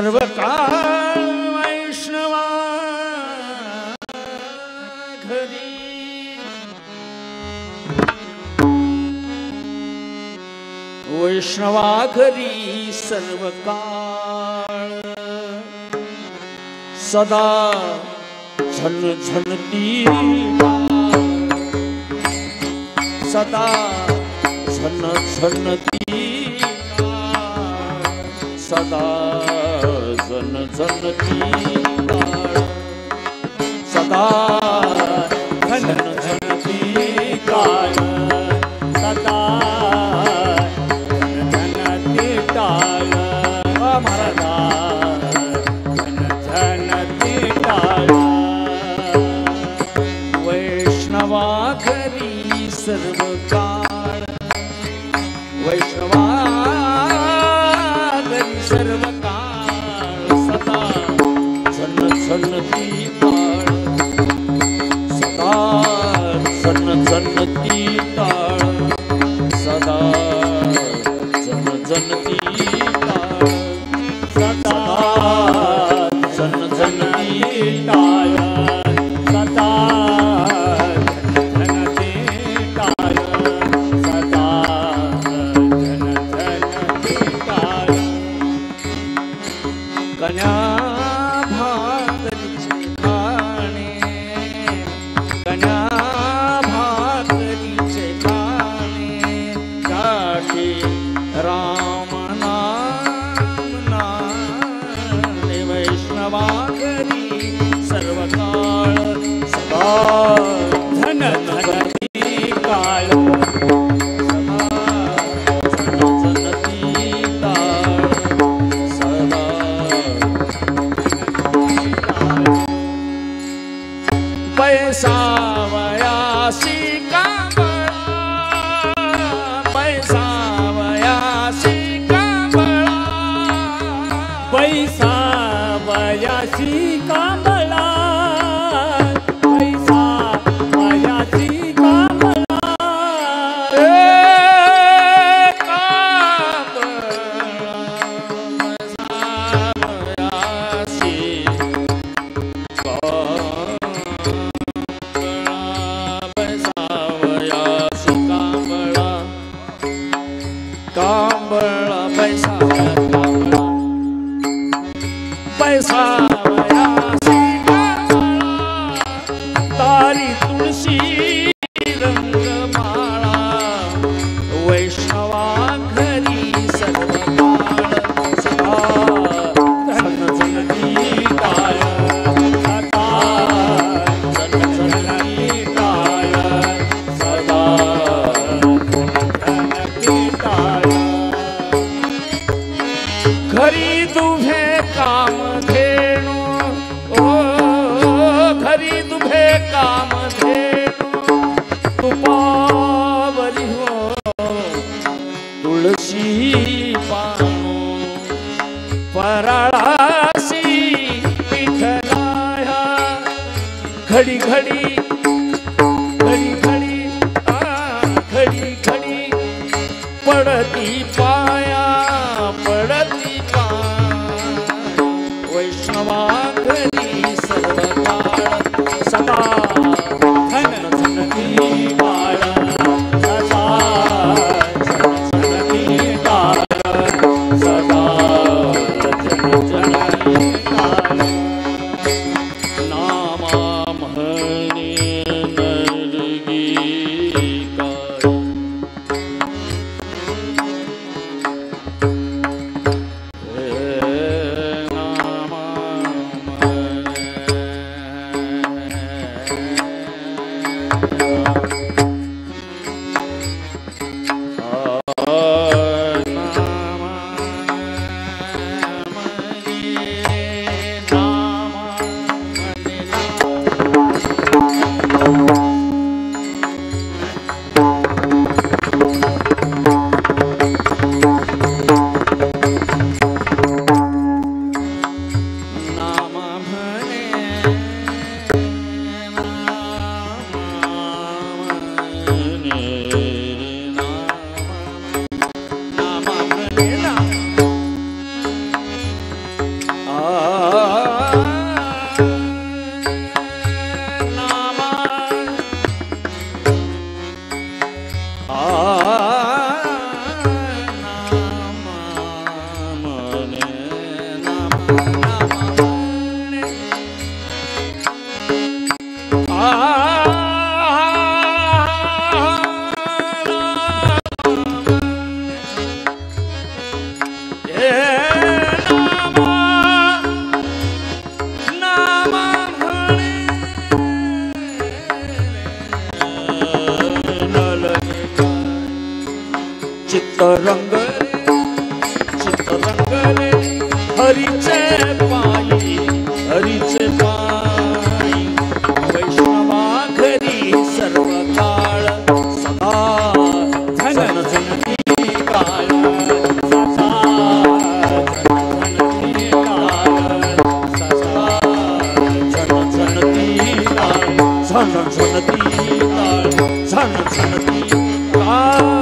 सर्व काळ वैष्णवा घरी वैष्णवा घरी सर्व काळ सदा झणझणती सदा झणझणती सदा झणझणती सदा झणझणती काळ सदा झणझणती टाळ महाराजा झणझणती टाळ वैष्णवा घरी सर्व काळ वैष्णवा घरी सर्व काळ सदा झणझणती टाळ सदा झणझणती टाळ सदा झणझणती टाळ सदा झणझणती टाळ सदा झणझणती टाळ सदा झणझणती टाळ कन्या भाकरीचे खाणे कन्या भाकरीचे खाणे काठी राम नाम नाणे वैष्णवा घरी सर्व काळ सदा झणझणती काळ सदा झणझणती काळ सदा पैसावयासी कांबळा पैसावयासी कांबळा पैसावयासी कांबळा पैसावयासी कांबळा कांबळा पैसावयासी पैसावयासी कांबळा तारी तुळशी रंगमाळा वैष्णवा घरी सर्व काळ सदा झणझणती टाळ सदा झणझणती टाळ सदा झणझणती टाळ घरी दुभे कामधेनु ओ घरी दुभे कामधेनु तुपावरी हो तुळशी पानो पराळासी विठ्ठलाया घडी घडी घडी घडी घडी घडी पडती पाया पडती वैष्णवा घरी सर्व काळ सदा झणझणती काळ सदा झणझणती काळ सदा झणझणती काळ नामा म्हणे नरगी काळ चित्तरंगले हरीचे पायी वैष्णवा घरी सर्व काळ सदा झन झनती काळ सदा झनझनती काळ सदा झनझनती काळ झनझनती काळ झनझनती काळ